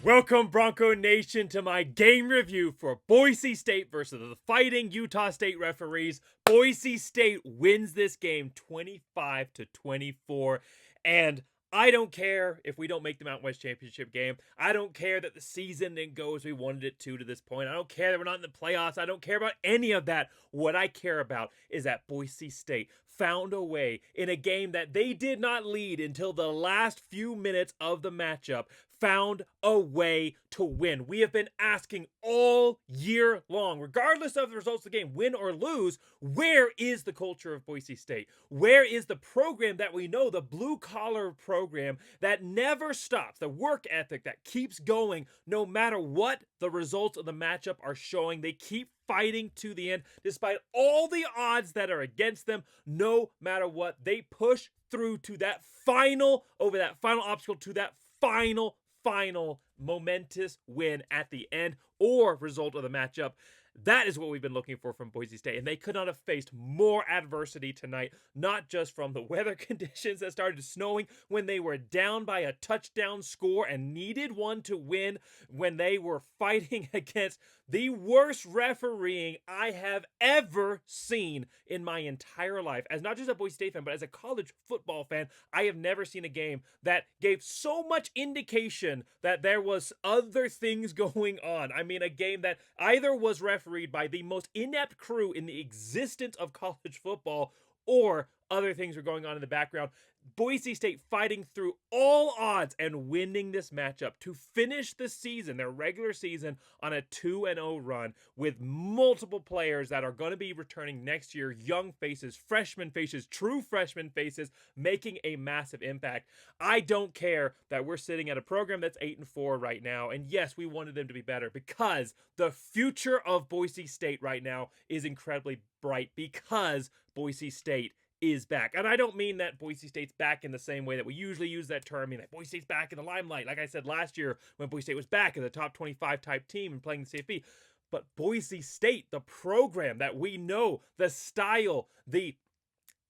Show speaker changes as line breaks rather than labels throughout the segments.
Welcome, Bronco Nation, to my game review for Boise State versus the Fighting Utah State referees. Boise State wins this game 25-24, and I don't care if we don't make the Mountain West Championship game. I don't care that the season didn't go as we wanted it to this point. I don't care that we're not in the playoffs. I don't care about any of that. What I care about is that Boise State found a way in a game that they did not lead until the last few minutes of the matchup, found a way to win. We have been asking all year long, regardless of the results of the game, win or lose, where is the culture of Boise State? Where is the program that we know, the blue-collar program that never stops, the work ethic that keeps going no matter what the results of the matchup are showing? They keep fighting to the end, despite all the odds that are against them. No matter what, they push through to that final, over that final obstacle, to that final momentous win at the end or result of the matchup. That is what we've been looking for from Boise State, and they could not have faced more adversity tonight, not just from the weather conditions that started snowing when they were down by a touchdown score and needed one to win, when they were fighting against the worst refereeing I have ever seen in my entire life. As not just a Boise State fan, but as a college football fan, I have never seen a game that gave so much indication that there was other things going on. I mean, a game that either was refereed by the most inept crew in the existence of college football, or other things were going on in the background. Boise State fighting through all odds and winning this matchup to finish the season, their regular season, on a 2-0 run with multiple players that are going to be returning next year, young faces, freshman faces, true freshman faces, making a massive impact. I don't care that we're sitting at a program that's 8-4 right now, and yes, we wanted them to be better because the future of Boise State right now is incredibly bright because Boise State is back. And I don't mean that Boise State's back in the same way that we usually use that term. I mean that Boise State's back in the limelight, like I said last year when Boise State was back as a top 25 type team and playing the CFB. But Boise State, the program that we know, the style, the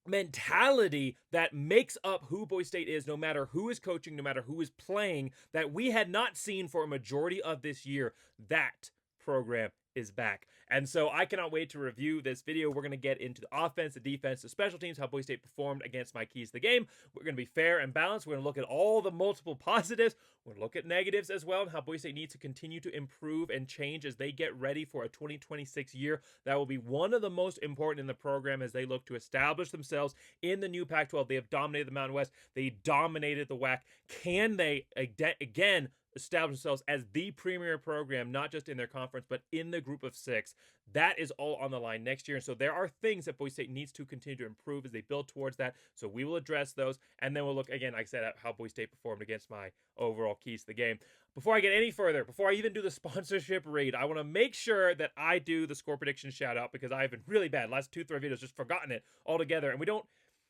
mentality that makes up who Boise State is, no matter who is coaching, no matter who is playing, that we had not seen for a majority of this year, that program is back. And so I cannot wait to review this video. We're going to get into the offense, the defense, the special teams, how Boise State performed against my keys to the game. We're going to be fair and balanced. We're going to look at all the multiple positives. We're going to look at negatives as well, and how Boise State needs to continue to improve and change as they get ready for a 2026 year. That will be one of the most important in the program as they look to establish themselves in the new Pac-12. They have dominated the Mountain West. They dominated the WAC. Can they, again, establish themselves as the premier program, not just in their conference, but in the group of 6? That is all on the line next year. And so there are things that Boise State needs to continue to improve as they build towards that. So we will address those. And then we'll look, again, like I said, at how Boise State performed against my overall keys to the game. Before I get any further, before I even do the sponsorship read, I want to make sure that I do the score prediction shout out, because I've been really bad. Last 2-3 videos, just forgotten it altogether. And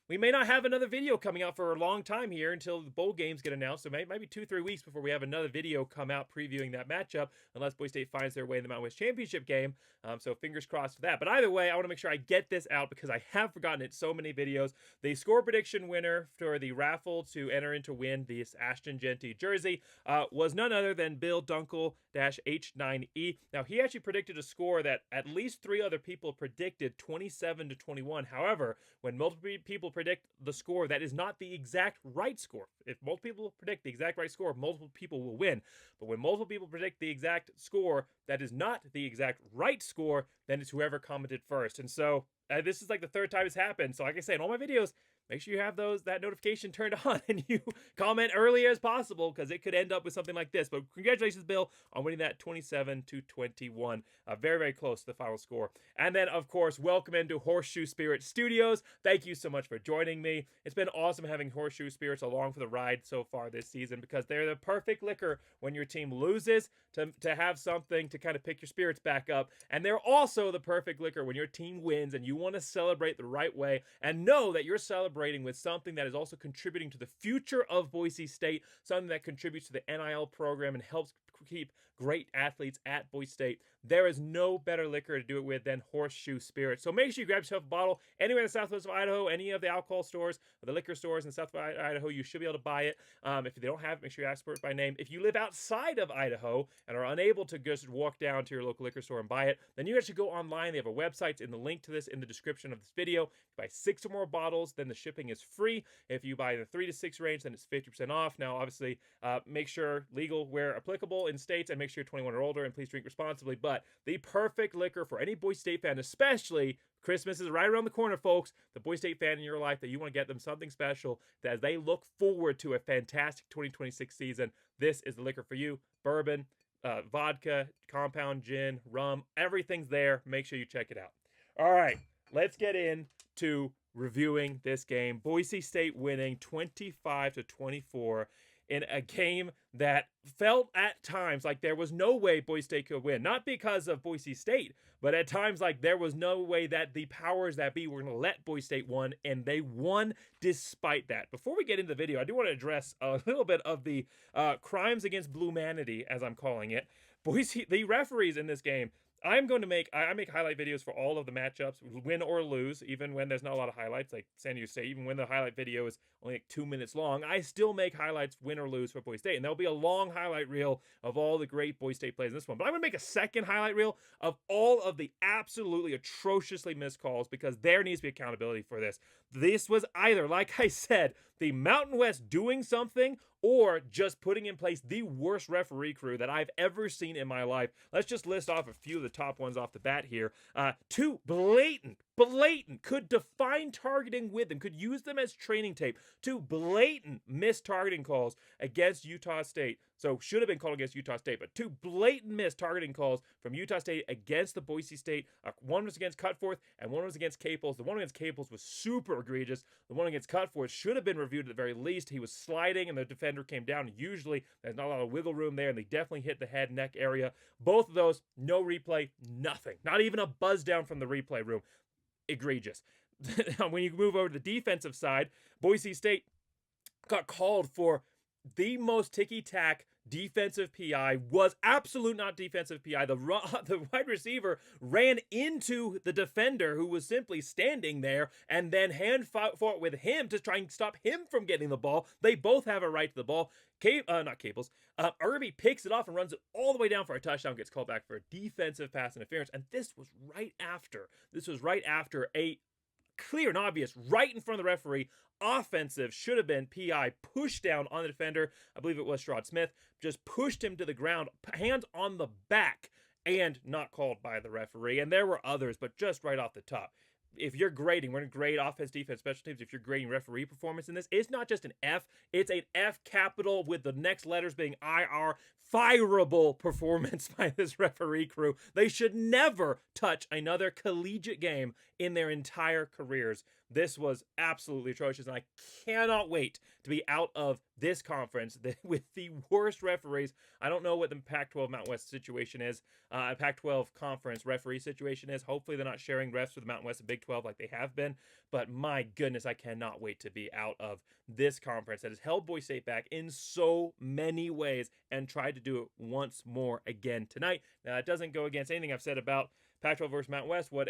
we may not have another video coming out for a long time here until the bowl games get announced. So maybe 2-3 weeks before we have another video come out previewing that matchup, unless Boise State finds their way in the Mountain West Championship game. So fingers crossed for that. But either way, I want to make sure I get this out because I have forgotten it so many videos. The score prediction winner for the raffle to enter into win this Ashton Genty jersey was none other than Bill Dunkel-H9E. Now, he actually predicted a score that at least 3 other people predicted, 27-21. However, when multiple people predict the score that is not the exact right score. If multiple people predict the exact right score, multiple people will win. But when multiple people predict the exact score that is not the exact right score, then it's whoever commented first. And so this is like the 3rd time it's happened. So like I say, in all my videos, make sure you have that notification turned on and you comment early as possible, because it could end up with something like this. But congratulations, Bill, on winning that 27-21. Very, very close to the final score. And then, of course, welcome into Horseshoe Spirit Studios. Thank you so much for joining me. It's been awesome having Horseshoe Spirits along for the ride so far this season, because they're the perfect liquor when your team loses to have something to kind of pick your spirits back up. And they're also the perfect liquor when your team wins and you want to celebrate the right way and know that you're celebrating with something that is also contributing to the future of Boise State, something that contributes to the NIL program and helps keep great athletes at Boise State. there is no better liquor to do it with than Horseshoe Spirit. So make sure you grab yourself a bottle anywhere in the southwest of Idaho, any of the alcohol stores, or the liquor stores in south of Idaho. You should be able to buy it. If they don't have it, make sure you ask for it by name. If you live outside of Idaho and are unable to just walk down to your local liquor store and buy it, then you actually go online. They have a website in the link to this in the description of this video. If you buy 6 or more bottles, then the shipping is free. If you buy the 3 to 6 range, then it's 50% off. Now, obviously, make sure legal where applicable in states, and make sure you're 21 or older, and please drink responsibly. But the perfect liquor for any Boise State fan, especially Christmas is right around the corner, folks. The Boise State fan in your life that you want to get them something special that as they look forward to a fantastic 2026 season, this is the liquor for you. Bourbon, vodka, compound gin, rum, everything's there. Make sure you check it out. All right, let's get into reviewing this game. Boise State winning 25-24 in a game that felt at times like there was no way Boise State could win. Not because of Boise State, but at times like there was no way that the powers that be were going to let Boise State win, and they won despite that. Before we get into the video, I do want to address a little bit of the crimes against Bluemanity, as I'm calling it. The referees in this game, I make highlight videos for all of the matchups, win or lose, even when there's not a lot of highlights, like San Diego State. Even when the highlight video is only like 2 minutes long, I still make highlights, win or lose, for Boise State. And there'll be a long highlight reel of all the great Boise State plays in this one. But I'm going to make a second highlight reel of all of the absolutely atrociously missed calls, because there needs to be accountability for this. This was either, like I said, the Mountain West doing something, or just putting in place the worst referee crew that I've ever seen in my life. Let's just list off a few of the top ones off the bat here. 2 blatant, could define targeting with them, could use them as training tape. 2 blatant missed targeting calls against Utah State. So should have been called against Utah State, but 2 blatant missed targeting calls from Utah State against the Boise State. One was against Cutforth and one was against Caples. The one against Caples was super egregious. The one against Cutforth should have been reviewed at the very least. He was sliding and the defender came down. Usually there's not a lot of wiggle room there, and they definitely hit the head neck area. Both of those, no replay, nothing. Not even a buzz down from the replay room. Egregious. When you move over to the defensive side, Boise State got called for the most ticky-tack defensive PI. Was absolute not defensive PI. The wide receiver ran into the defender, who was simply standing there, and then hand fought with him to try and stop him from getting the ball. They both have a right to the ball. Not Caples. Irby picks it off and runs it all the way down for a touchdown, gets called back for a defensive pass interference. And this was right after a clear and obvious, right in front of the referee, offensive, should have been PI, push down on the defender. I believe it was Sherrod Smith, just pushed him to the ground, hands on the back, and not called by the referee. And there were others, but just right off the top. If you're grading, we're going to grade offense, defense, special teams. If you're grading referee performance in this, it's not just an F, it's an F capital with the next letters being IR. Fireable performance by this referee crew. They should never touch another collegiate game in their entire careers. This was absolutely atrocious, and I cannot wait to be out of this conference with the worst referees. I don't know what the Pac-12 Mountain West situation is, Pac-12 conference referee situation is. Hopefully they're not sharing refs with the Mountain West and Big 12 like they have been, but my goodness, I cannot wait to be out of this conference that has held Boise State back in so many ways and tried to do it once more again tonight. Now, it doesn't go against anything I've said about Pac-12 versus Mountain West, what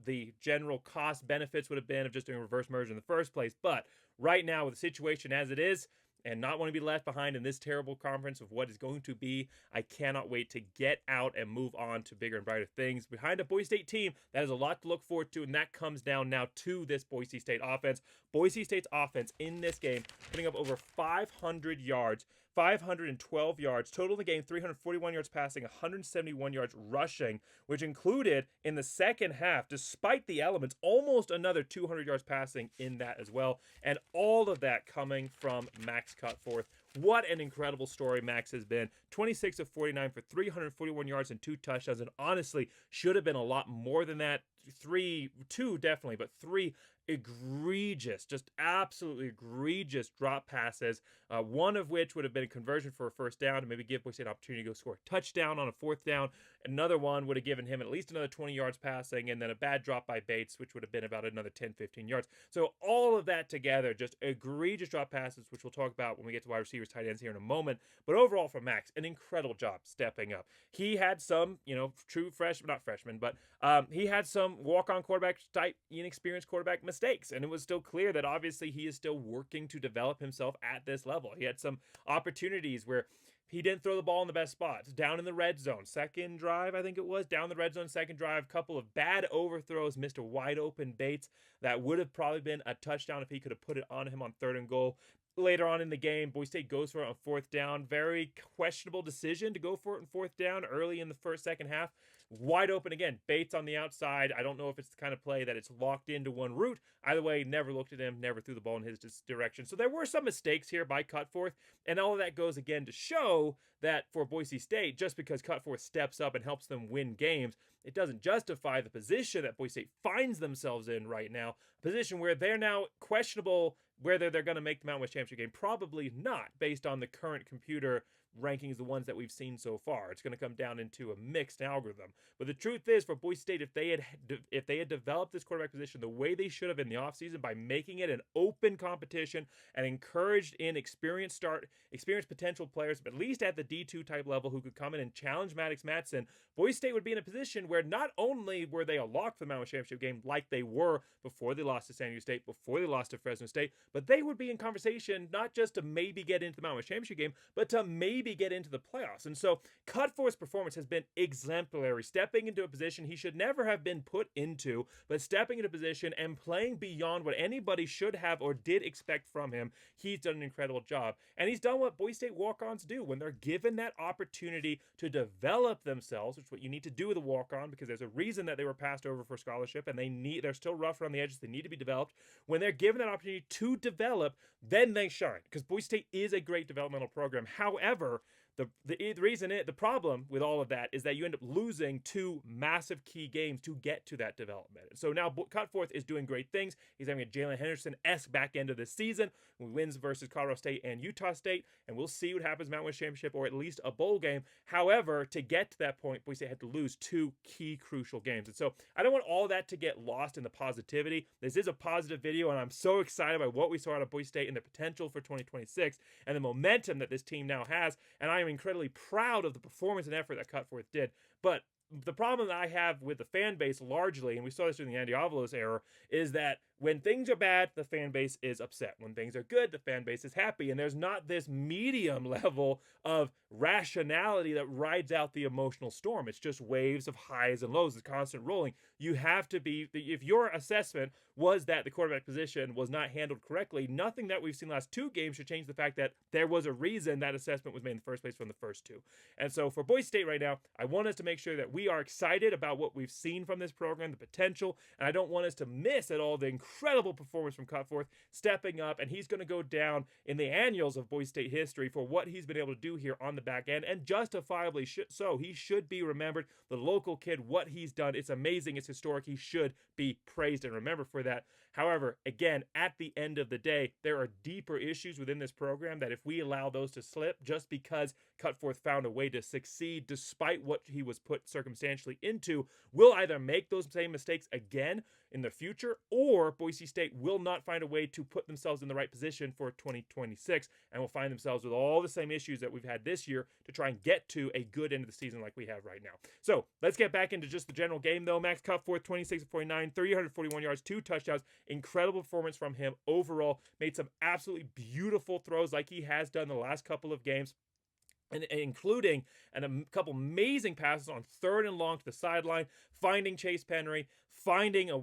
the general cost benefits would have been of just doing a reverse merger in the first place. But right now, with the situation as it is, and not want to be left behind in this terrible conference of what is going to be, I cannot wait to get out and move on to bigger and brighter things behind a Boise State team that has a lot to look forward to, and that comes down now to this Boise State offense. Boise State's offense in this game putting up over 500 yards, 512 yards. Total in the game, 341 yards passing, 171 yards rushing, which included in the second half, despite the elements, almost another 200 yards passing in that as well. And all of that coming from Max Cutforth. What an incredible story Max has been. 26 of 49 for 341 yards and 2 touchdowns. And honestly, should have been a lot more than that. 2 definitely, but 3 egregious, just absolutely egregious drop passes. One of which would have been a conversion for a first down to maybe give Boise an opportunity to go score a touchdown on a fourth down. Another one would have given him at least another 20 yards passing, and then a bad drop by Bates, which would have been about another 10, 15 yards. So all of that together, just egregious drop passes, which we'll talk about when we get to wide receivers, tight ends here in a moment. But overall for Max, an incredible job stepping up. He had some, true freshman, not freshman, but he had some walk-on quarterback type, inexperienced quarterback mistakes. And it was still clear that obviously he is still working to develop himself at this level. He had some opportunities where he didn't throw the ball in the best spots. Down in the red zone, second drive, I think it was. Down the red zone, second drive, couple of bad overthrows, missed a wide open Bates. That would have probably been a touchdown if he could have put it on him on 3rd and goal. Later on in the game, Boise State goes for it on 4th down. Very questionable decision to go for it on 4th down early in the second half. Wide open again. Bates on the outside. I don't know if it's the kind of play that it's locked into one route. Either way, never looked at him, never threw the ball in his direction. So there were some mistakes here by Cutforth, and all of that goes again to show that for Boise State, just because Cutforth steps up and helps them win games, it doesn't justify the position that Boise State finds themselves in right now, a position where they're now questionable whether they're going to make the Mountain West Championship game. Probably not, based on the current computer rankings, the ones that we've seen so far. It's going to come down into a mixed algorithm. But the truth is, for Boise State, if they had developed this quarterback position the way they should have in the offseason by making it an open competition and encouraged in experienced potential players, but at least at the D2 type level, who could come in and challenge Maddox Matson, Boise State would be in a position where not only were they a lock for the Mountain West Championship game like they were before they lost to San Diego State, before they lost to Fresno State, but they would be in conversation not just to maybe get into the Mountain West Championship game, but to maybe get into the playoffs. And so Cutforth's performance has been exemplary, stepping into a position he should never have been put into, but stepping into a position and playing beyond what anybody should have or did expect from him. He's done an incredible job. And he's done what Boise State walk-ons do when they're given that opportunity to develop themselves, which is what you need to do with a walk-on, because there's a reason that they were passed over for scholarship, and they're still rough around the edges. They need to be developed. When they're given that opportunity to develop, then they shine, because Boise State is a great developmental program. However, the problem with all of that is that you end up losing 2 massive key games to get to that development. So now Cutforth is doing great things. He's having a Jalen Henderson-esque back end of the season. He wins versus Colorado State and Utah State, and we'll see what happens in Mountain West Championship, or at least a bowl game. However, to get to that point, Boise State had to lose 2 key crucial games. And so I don't want all that to get lost in the positivity. This is a positive video, and I'm so excited by what we saw out of Boise State and the potential for 2026 and the momentum that this team now has. And I am incredibly proud of the performance and effort that Cutforth did. But the problem that I have with the fan base largely, and we saw this during the Andy Avalos era, is that when things are bad, the fan base is upset. When things are good, the fan base is happy. And there's not this medium level of rationality that rides out the emotional storm. It's just waves of highs and lows, the constant rolling. You have to be, if your assessment was that the quarterback position was not handled correctly, nothing that we've seen the last 2 games should change the fact that there was a reason that assessment was made in the first place from the first 2. And so for Boise State right now, I want us to make sure that we are excited about what we've seen from this program, the potential, and I don't want us to miss at all the incredible performance from Cutforth, stepping up, and he's going to go down in the annals of Boise State history for what he's been able to do here on the back end, and justifiably so. He should be remembered. The local kid, what he's done, it's amazing, it's historic. He should be praised and remembered for that. However, again, at the end of the day, there are deeper issues within this program that if we allow those to slip just because Cutforth found a way to succeed despite what he was put circumstantially into, we'll either make those same mistakes again in the future, or Boise State will not find a way to put themselves in the right position for 2026, and will find themselves with all the same issues that we've had this year to try and get to a good end of the season like we have right now. So let's get back into just the general game, though. Max Cutforth, 26 of 49, 341 yards, 2 touchdowns. Incredible performance from him overall. Made some absolutely beautiful throws like he has done the last couple of games, and including a couple amazing passes on 3rd and long to the sideline, finding Chase Penry, finding a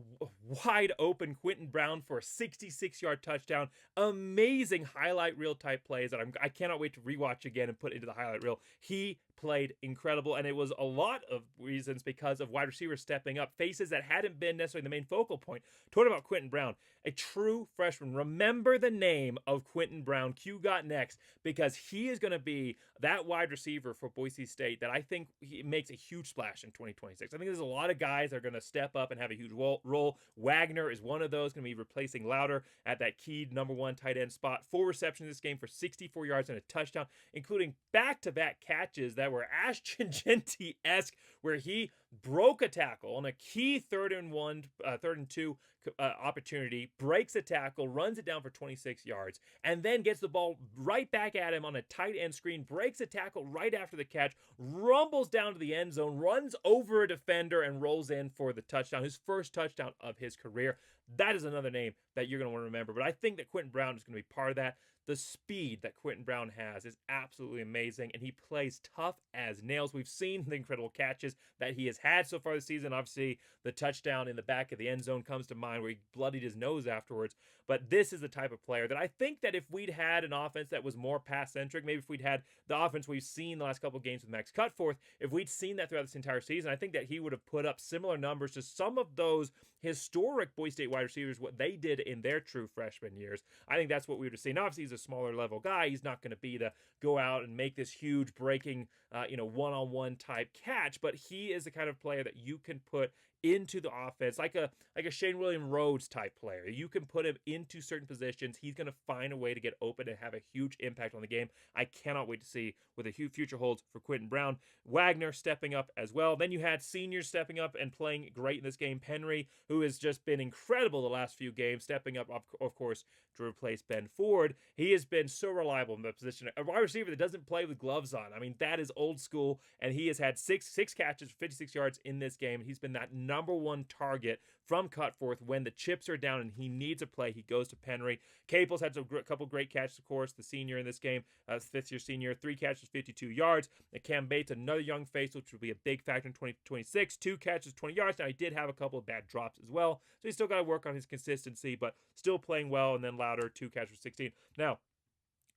wide open Quentin Brown for a 66-yard touchdown. Amazing highlight reel type plays that I cannot wait to rewatch again and put into the highlight reel. He played incredible, and it was a lot of reasons because of wide receivers stepping up, faces that hadn't been necessarily the main focal point. Talking about Quentin Brown, a true freshman. Remember the name of Quentin Brown. Q got next, because he is going to be that wide receiver for Boise State that I think he makes a huge splash in 2026. I think there's a lot of guys that are going to step up and have have a huge role. Wagner is one of those, going to be replacing Louder at that key number one tight end spot. 4 receptions this game for 64 yards and a touchdown, including back-to-back catches that were Ashton Genty-esque, where he broke a tackle on a key third and two opportunity, breaks a tackle, runs it down for 26 yards, and then gets the ball right back at him on a tight end screen, breaks a tackle right after the catch, rumbles down to the end zone, runs over a defender, and rolls in for the touchdown, his first touchdown of his career. That is another name that you're going to want to remember, but I think that Quentin Brown is going to be part of that. The speed that Quentin Brown has is absolutely amazing, and he plays tough as nails. We've seen the incredible catches that he has had so far this season. Obviously, the touchdown in the back of the end zone comes to mind where he bloodied his nose afterwards. But this is the type of player that I think that if we'd had an offense that was more pass-centric, maybe if we'd had the offense we've seen the last couple of games with Max Cutforth, if we'd seen that throughout this entire season, I think that he would have put up similar numbers to some of those historic Boise State wide receivers, what they did in their true freshman years. I think that's what we would have seen. Obviously, he's a smaller level guy. He's not going to be to go out and make this huge breaking, one-on-one type catch, but he is the kind of player that you can put into the offense, like a Shane William Rhodes type player. You can put him into certain positions. He's going to find a way to get open and have a huge impact on the game. I cannot wait to see what the future holds for Quentin Brown. Wagner stepping up as well. Then you had seniors stepping up and playing great in this game. Penry, who has just been incredible the last few games, stepping up, of course, to replace Ben Ford. He has been so reliable in that position. A wide receiver that doesn't play with gloves on. I mean, that is old school, and he has had six catches, 56 yards in this game. He's been that number one target from Cutforth when the chips are down and he needs a play. He goes to Penry. Caples had a couple great catches, of course, the senior in this game, fifth-year senior, 3 catches, 52 yards. And Cam Bates, another young face, which will be a big factor in 2026, 2 catches, 20 yards. Now, he did have a couple of bad drops as well, so he's still got to work on his consistency, but still playing well. And then Louder, 2 catches for 16. Now,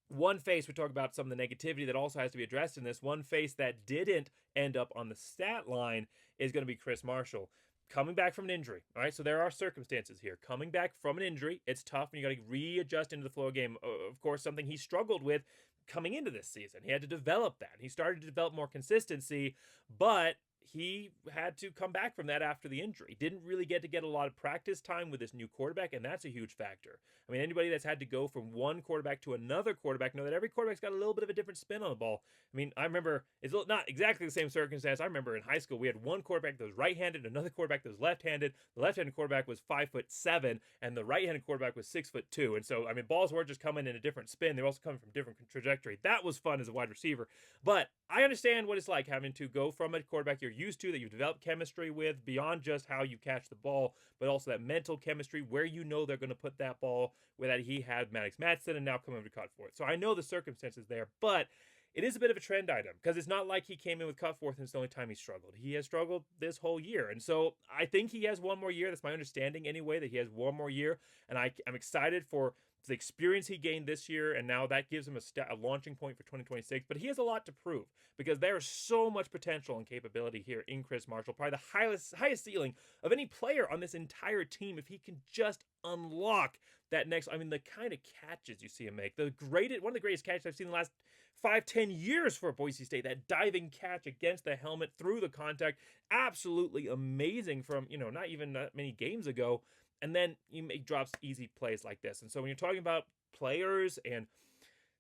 one face, we talk about some of the negativity that also has to be addressed in this. One face that didn't end up on the stat line is going to be Chris Marshall. Coming back from an injury, all right? So there are circumstances here. Coming back from an injury, it's tough, and you got to readjust into the flow of game. Of course, something he struggled with coming into this season. He had to develop that. He started to develop more consistency, but he had to come back from that after the injury. Didn't really get a lot of practice time with this new quarterback, and that's a huge factor. I mean, anybody that's had to go from one quarterback to another quarterback know that every quarterback's got a little bit of a different spin on the ball. I mean, I remember, it's not exactly the same circumstance. I remember in high school, we had one quarterback that was right-handed, another quarterback that was left-handed. The left-handed quarterback was 5'7", and the right-handed quarterback was 6'2". And so, I mean, balls weren't just coming in a different spin. They were also coming from different trajectory. That was fun as a wide receiver. But I understand what it's like having to go from a quarterback you're used to, that you've developed chemistry with, beyond just how you catch the ball, but also that mental chemistry where you know they're going to put that ball, where that he had Maddox Madsen and now coming over to Cutforth. So I know the circumstances there, but it is a bit of a trend item because it's not like he came in with Cutforth and it's the only time he struggled. He has struggled this whole year. And so I think he has one more year. That's my understanding anyway, that he has one more year. And I'm excited for the experience he gained this year, and now that gives him a launching point for 2026. But he has a lot to prove because there is so much potential and capability here in Chris Marshall. Probably the highest ceiling of any player on this entire team if he can just unlock that next. I mean, the kind of catches you see him make. One of the greatest catches I've seen in the last 5-10 years for Boise State. That diving catch against the helmet through the contact. Absolutely amazing from, not even that many games ago. And then he drops easy plays like this. And so when you're talking about players and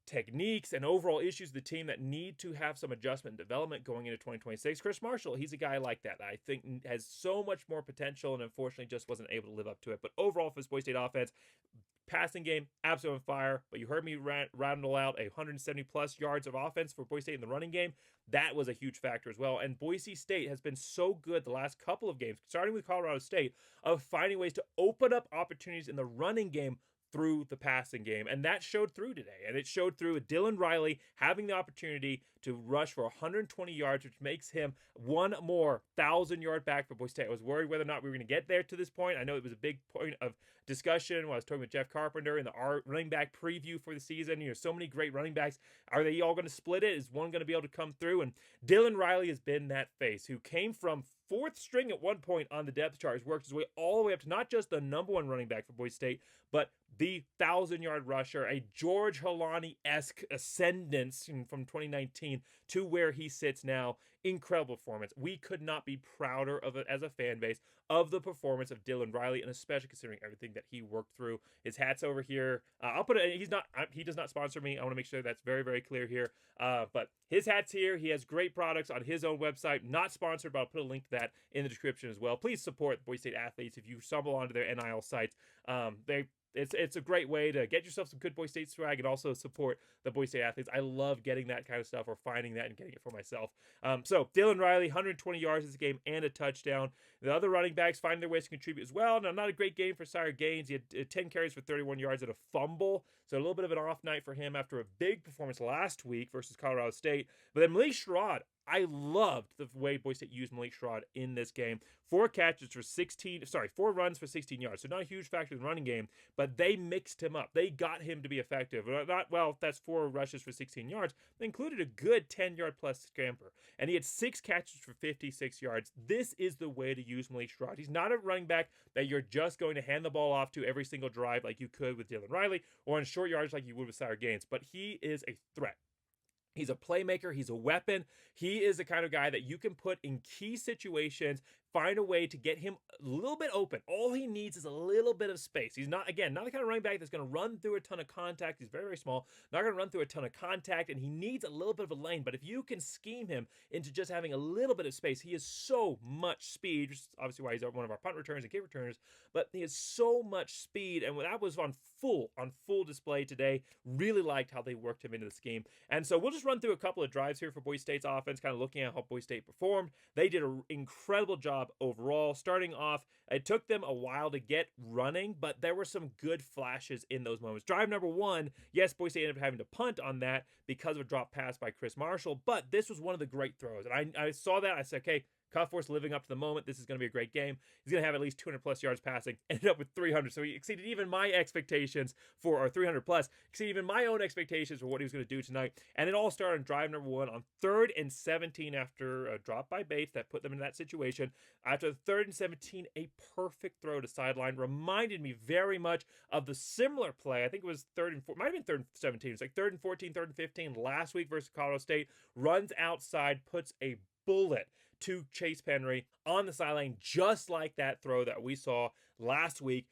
techniques and overall issues of the team that need to have some adjustment and development going into 2026, Chris Marshall, he's a guy like that I think has so much more potential and unfortunately just wasn't able to live up to it. But overall for this Boise State offense, passing game, absolutely on fire. But you heard me rattle out 170-plus yards of offense for Boise State in the running game. That was a huge factor as well. And Boise State has been so good the last couple of games, starting with Colorado State, of finding ways to open up opportunities in the running game through the passing game. And that showed through today. And it showed through with Dylan Riley having the opportunity to rush for 120 yards, which makes him one more 1,000-yard back for Boise State. I was worried whether or not we were going to get there to this point. I know it was a big point of discussion when I was talking with Jeff Carpenter in our running back preview for the season. So many great running backs. Are they all going to split it? Is one going to be able to come through? And Dylan Riley has been that face who came from 4th string at one point on the depth chart, has worked his way all the way up to not just the number one running back for Boise State, but the 1,000-yard rusher, a George Halani-esque ascendance from 2019 to where he sits now incredible performance. We could not be prouder of it as a fan base of the performance of Dylan Riley, and especially considering everything that he worked through. His hat's over here. I'll put it. He does not sponsor me. I want to make sure that's very, very clear here. But his hat's here. He has great products on his own website. Not sponsored, but I'll put a link to that in the description as well. Please support Boise State athletes if you stumble onto their NIL sites. It's a great way to get yourself some good Boise State swag and also support the Boise State athletes. I love getting that kind of stuff or finding that and getting it for myself. So Dylan Riley, 120 yards this game and a touchdown. The other running backs find their ways to contribute as well. Now, not a great game for Sire Gaines. He had 10 carries for 31 yards and a fumble. So a little bit of an off night for him after a big performance last week versus Colorado State. But then Malik Sherrod, I loved the way Boise State used Malik Sherrod in this game. 4 runs for 16 yards. So not a huge factor in the running game, but they mixed him up. They got him to be effective. That's 4 rushes for 16 yards. They included a good 10-yard plus scamper. And he had 6 catches for 56 yards. This is the way to use Malik Sherrod. He's not a running back that you're just going to hand the ball off to every single drive like you could with Dylan Riley or on short yards like you would with Sire Gaines, but he is a threat. He's a playmaker. He's a weapon. He is the kind of guy that you can put in key situations, find a way to get him a little bit open. All he needs is a little bit of space. He's not the kind of running back that's going to run through a ton of contact. He's very, very small, not going to run through a ton of contact, and he needs a little bit of a lane. But if you can scheme him into just having a little bit of space, he has so much speed, which is obviously why he's one of our punt returners and kick returners, but he has so much speed, and that was on full display today. Really liked how they worked him into the scheme. And so we'll just run through a couple of drives here for Boise State's offense, kind of looking at how Boise State performed. They did an incredible job overall. Starting off, it took them a while to get running, but there were some good flashes in those moments. Drive number 1, yes, Boise State ended up having to punt on that because of a drop pass by Chris Marshall, but this was one of the great throws. And I saw that. I said, okay, Cuffhorse living up to the moment. This is going to be a great game. He's going to have at least 200 plus yards passing. Ended up with 300. So he exceeded even my expectations or 300 plus, exceeded even my own expectations for what he was going to do tonight. And it all started on drive number 1 on 3rd and 17 after a drop by Bates that put them in that situation. After the 3rd and 17, a perfect throw to sideline reminded me very much of the similar play. I think it was 3rd and 4, might have been 3rd and 17. It's like 3rd and 14, 3rd and 15 last week versus Colorado State. Runs outside, puts a bullet to Chase Penry on the sideline, just like that throw that we saw last week.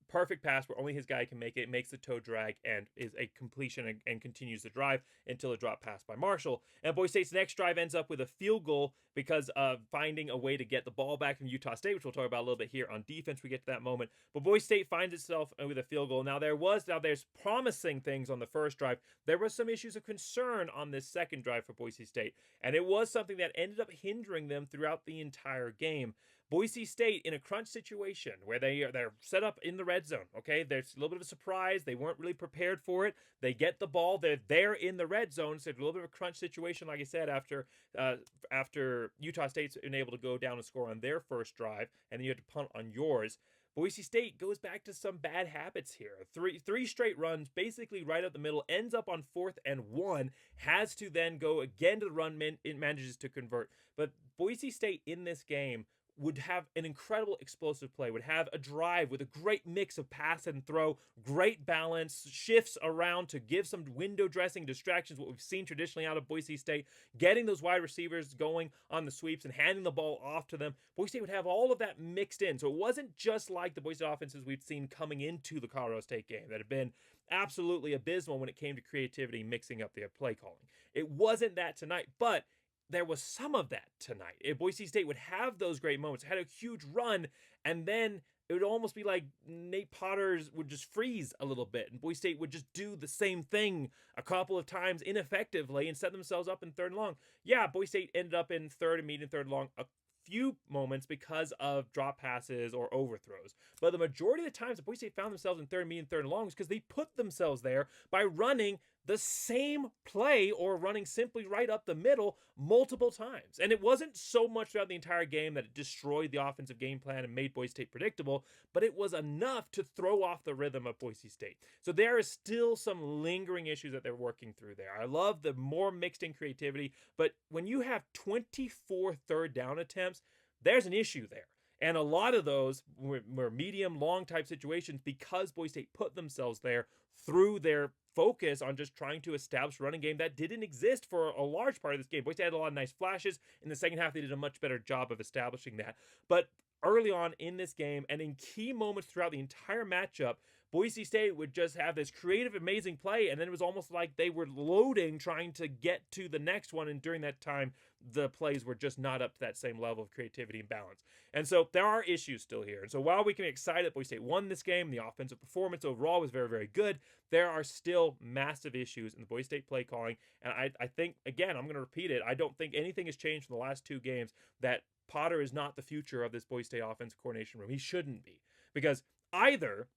Perfect pass where only his guy can make it, makes the toe drag, and is a completion and continues the drive until a drop pass by Marshall. And Boise State's next drive ends up with a field goal because of finding a way to get the ball back from Utah State, which we'll talk about a little bit here on defense. We get to that moment. But Boise State finds itself with a field goal. Now there's promising things on the first drive. There was some issues of concern on this second drive for Boise State, and it was something that ended up hindering them throughout the entire game. Boise State in a crunch situation where they're set up in the red zone, okay? There's a little bit of a surprise. They weren't really prepared for it. They get the ball. They're there in the red zone, so it's a little bit of a crunch situation, like I said, after Utah State's been able to go down and score on their first drive, and then you had to punt on yours. Boise State goes back to some bad habits here. Three straight runs, basically right up the middle, ends up on 4th and 1, has to then go again to the run, it manages to convert. But Boise State in this game would have an incredible explosive play, would have a drive with a great mix of pass and throw, great balance, shifts around to give some window dressing distractions, what we've seen traditionally out of Boise State, getting those wide receivers going on the sweeps and handing the ball off to them. Boise State would have all of that mixed in. So it wasn't just like the Boise State offenses we've seen coming into the Colorado State game that have been absolutely abysmal when it came to creativity, mixing up their play calling. It wasn't that tonight, but there was some of that tonight. If Boise State would have those great moments, had a huge run, and then it would almost be like Nate Potter's would just freeze a little bit, and Boise State would just do the same thing a couple of times ineffectively and set themselves up in 3rd and long. Yeah, Boise State ended up in 3rd and medium, 3rd and long a few moments because of drop passes or overthrows. But the majority of the times that Boise State found themselves in 3rd and medium, 3rd and long was because they put themselves there by running the same play or running simply right up the middle multiple times. And it wasn't so much throughout the entire game that it destroyed the offensive game plan and made Boise State predictable, but it was enough to throw off the rhythm of Boise State. So there is still some lingering issues that they're working through there. I love the more mixed in creativity, but when you have 24 third down attempts, there's an issue there. And a lot of those were medium, long type situations because Boise State put themselves there through their focus on just trying to establish a running game that didn't exist for a large part of this game. Boise State had a lot of nice flashes. In the second half, they did a much better job of establishing that. But early on in this game and in key moments throughout the entire matchup, Boise State would just have this creative, amazing play, and then it was almost like they were loading, trying to get to the next one, and during that time, the plays were just not up to that same level of creativity and balance. And so there are issues still here. And so while we can be excited that Boise State won this game, the offensive performance overall was very, very good, there are still massive issues in the Boise State play calling. And I think, again, I'm going to repeat it, I don't think anything has changed from the last two games, that Potter is not the future of this Boise State offensive coordination room. He shouldn't be. Because either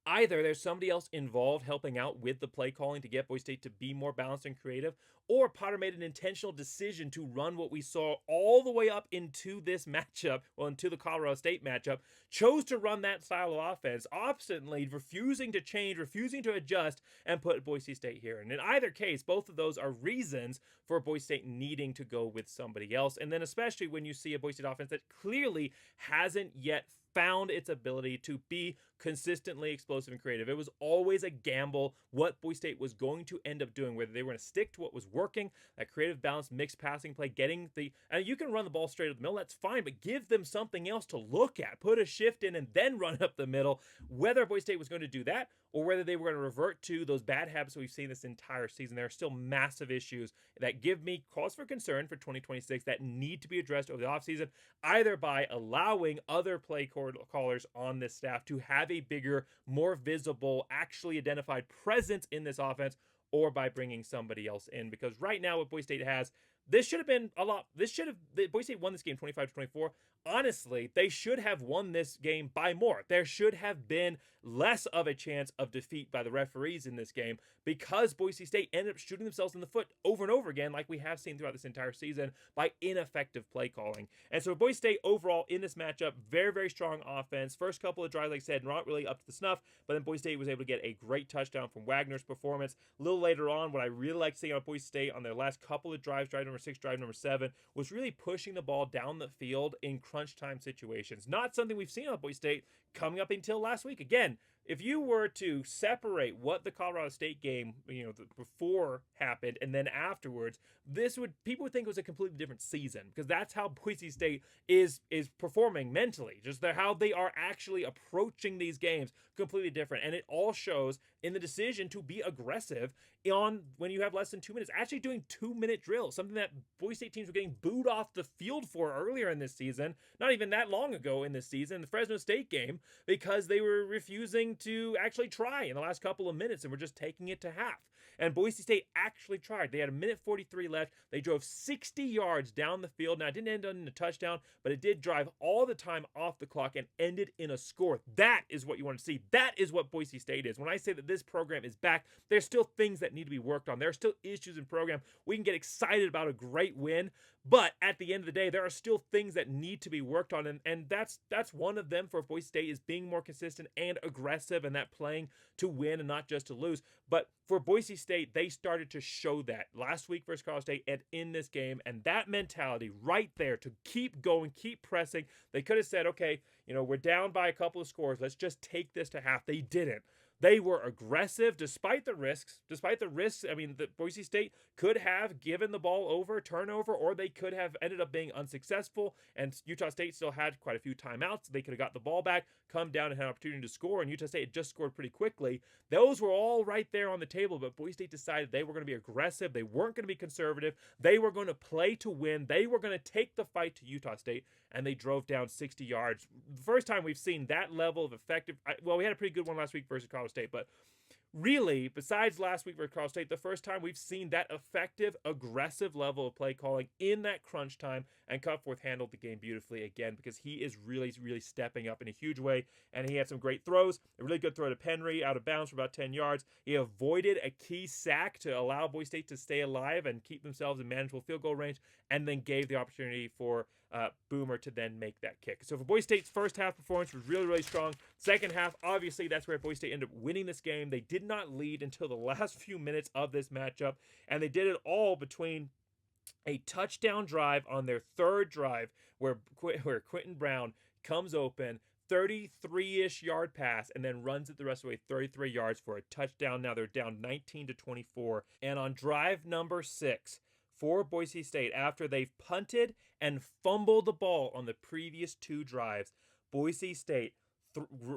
there's somebody else involved helping out with the play calling to get Boise State to be more balanced and creative, or Potter made an intentional decision to run what we saw all the way up into this matchup, into the Colorado State matchup, chose to run that style of offense, obstinately refusing to change, refusing to adjust, and put Boise State here. And in either case, both of those are reasons for Boise State needing to go with somebody else. And then especially when you see a Boise State offense that clearly hasn't yet found its ability to be consistently explosive and creative. It was always a gamble what Boise State was going to end up doing, whether they were going to stick to what was working, that creative balance, mixed passing play, and you can run the ball straight up the middle, that's fine, but give them something else to look at. Put a shift in and then run up the middle. Whether Boise State was going to do that or whether they were going to revert to those bad habits that we've seen this entire season, there are still massive issues that give me cause for concern for 2026 that need to be addressed over the offseason, either by allowing other play callers on this staff to have a bigger, more visible, actually identified presence in this offense, or by bringing somebody else in. Because right now what Boise State has, this should have been a lot. Boise State won this game 25-24. Honestly, they should have won this game by more. There should have been less of a chance of defeat by the referees in this game because Boise State ended up shooting themselves in the foot over and over again, like we have seen throughout this entire season, by ineffective play calling. And so Boise State overall in this matchup, very, very strong offense. First couple of drives, like I said, not really up to the snuff, but then Boise State was able to get a great touchdown from Wagner's performance. A little later on, what I really like seeing on Boise State on their last couple of drives, drive number 6, drive number 7, was really pushing the ball down the field in crunch time situations. Not something we've seen on Boise State coming up until last week. Again, if you were to separate what the Colorado State game, before happened and then afterwards, people would think it was a completely different season, because that's how Boise State is performing mentally. Just how they are actually approaching these games completely different, and it all shows in the decision to be aggressive when you have less than 2 minutes. Actually doing 2-minute drills, something that Boise State teams were getting booed off the field for earlier in this season, not even that long ago in this season, the Fresno State game, because they were refusing to actually try in the last couple of minutes and were just taking it to half. And Boise State actually tried. They had 1:43 left. They drove 60 yards down the field. Now, it didn't end in a touchdown, but it did drive all the time off the clock and ended in a score. That is what you want to see. That is what Boise State is. When I say that this program is back, there's still things that need to be worked on. There are still issues in program. We can get excited about a great win, but at the end of the day, there are still things that need to be worked on, and that's one of them for Boise State, is being more consistent and aggressive, and that playing to win and not just to lose. But for Boise State, they started to show that last week versus Colorado State and in this game, and that mentality right there to keep going, keep pressing. They could have said, okay, we're down by a couple of scores, let's just take this to half. They didn't. They were aggressive despite the risks. I mean, the Boise State could have given the ball over, turnover, or they could have ended up being unsuccessful, and Utah State still had quite a few timeouts. They could have got the ball back, come down and had an opportunity to score, and Utah State had just scored pretty quickly. Those were all right there on the table, but Boise State decided they were going to be aggressive. They weren't going to be conservative. They were going to play to win. They were going to take the fight to Utah State, and they drove down 60 yards. The first time we've seen that level of effective, we had a pretty good one last week versus Colorado State, but really, besides last week versus Colorado State, the first time we've seen that effective, aggressive level of play calling in that crunch time, and Cutforth handled the game beautifully again, because he is really, really stepping up in a huge way, and he had some great throws. A really good throw to Penry out of bounds for about 10 yards. He avoided a key sack to allow Boise State to stay alive and keep themselves in manageable field goal range, and then gave the opportunity for Boomer to then make that kick. So for Boise State's first half performance was really, really strong. Second half, obviously, that's where Boise State ended up winning this game. They did not lead until the last few minutes of this matchup, and they did it all between a touchdown drive on their third drive where Quentin Brown comes open, 33-ish yard pass, and then runs it the rest of the way 33 yards for a touchdown. Now they're down 19-24. And on drive number 6 for Boise State, after they've punted and fumbled the ball on the previous 2 drives, Boise State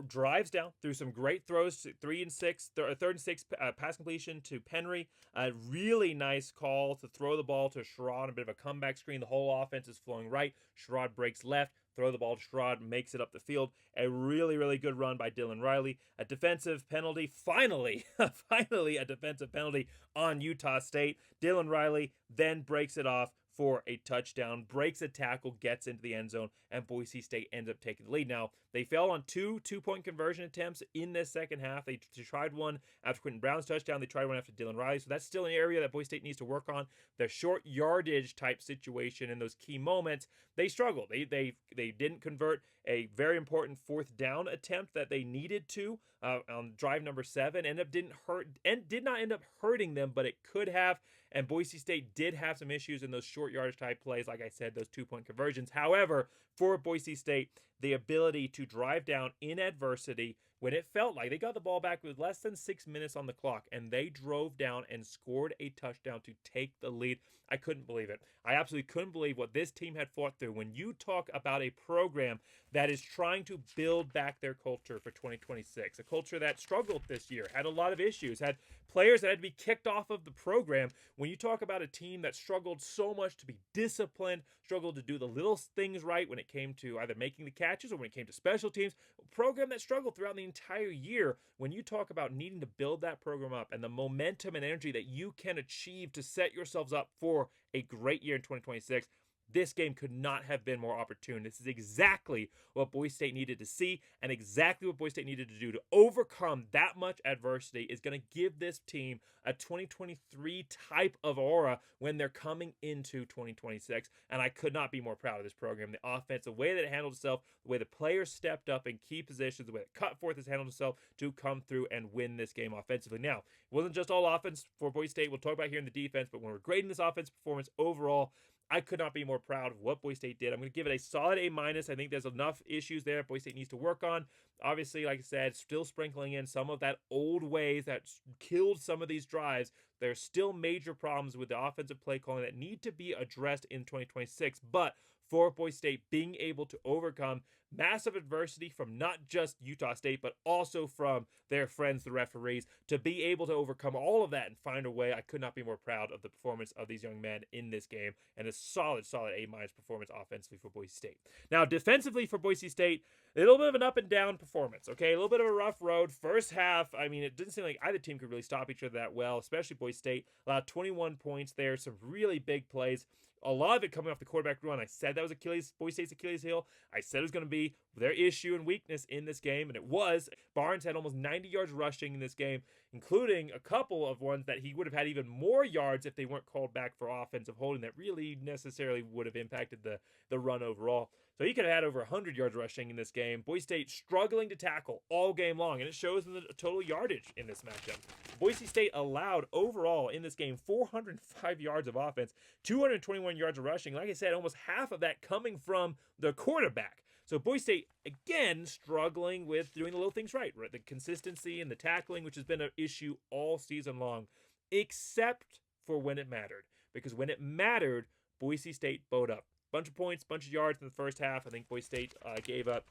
drives down through some great throws, 3 and 6, third and 6 pass completion to Penry. A really nice call to throw the ball to Sherrod, a bit of a comeback screen. The whole offense is flowing right. Sherrod breaks left. Throw the ball to Sherrod, makes it up the field. A really, really good run by Dylan Riley. A defensive penalty, finally a defensive penalty on Utah State. Dylan Riley then breaks it off for a touchdown, breaks a tackle, gets into the end zone, and Boise State ends up taking the lead. Now, they fell on 2 two-point conversion attempts in this second half. They tried one after Quentin Brown's touchdown. They tried one after Dylan Riley. So that's still an area that Boise State needs to work on. The short yardage type situation in those key moments, they struggled. They didn't convert a very important 4th down attempt that they needed to on drive number 7. Did not end up hurting them, but it could have. And Boise State did have some issues in those short yardage type plays, like I said, those 2-point conversions. However, for Boise State, the ability to drive down in adversity when it felt like they got the ball back with less than 6 minutes on the clock, and they drove down and scored a touchdown to take the lead. I couldn't believe it. I absolutely couldn't believe what this team had fought through. When you talk about a program that is trying to build back their culture for 2026, a culture that struggled this year, had a lot of issues, had players that had to be kicked off of the program. When you talk about a team that struggled so much to be disciplined, struggled to do the little things right when it came to either making the catches or when it came to special teams, a program that struggled throughout the entire year, when you talk about needing to build that program up and the momentum and energy that you can achieve to set yourselves up for a great year in 2026, this game could not have been more opportune. This is exactly what Boise State needed to see, and exactly what Boise State needed to do to overcome that much adversity is going to give this team a 2023 type of aura when they're coming into 2026. And I could not be more proud of this program. The offense, the way that it handled itself, the way the players stepped up in key positions, the way that Cutforth has handled itself to come through and win this game offensively. Now, it wasn't just all offense for Boise State. We'll talk about here in the defense, but when we're grading this offensive performance overall, I could not be more proud of what Boise State did. I'm going to give it a solid A-. I think there's enough issues there Boise State needs to work on. Obviously, like I said, still sprinkling in some of that old ways that killed some of these drives. There's still major problems with the offensive play calling that need to be addressed in 2026. But for Boise State being able to overcome massive adversity from not just Utah State, but also from their friends, the referees, to be able to overcome all of that and find a way, I could not be more proud of the performance of these young men in this game, and a solid A- performance offensively for Boise State. Now, defensively for Boise State, a little bit of an up and down performance, okay? A little bit of a rough road. First half, I mean, it didn't seem like either team could really stop each other that well, especially Boise State. Allowed 21 points there, some really big plays. A lot of it coming off the quarterback run. I said that was Boise State's Achilles heel. I said it was going to be their issue and weakness in this game, and it was. Barnes had almost 90 yards rushing in this game, including a couple of ones that he would have had even more yards if they weren't called back for offensive holding that really necessarily would have impacted the run overall. So he could have had over 100 yards rushing in this game. Boise State struggling to tackle all game long, and it shows in the total yardage in this matchup. Boise State allowed overall in this game 405 yards of offense, 221 yards of rushing. Like I said, almost half of that coming from the quarterback. So Boise State, again, struggling with doing the little things right? The consistency and the tackling, which has been an issue all season long, except for when it mattered. Because when it mattered, Boise State bowed up. Bunch of points, bunch of yards in the first half. I think Boise State gave up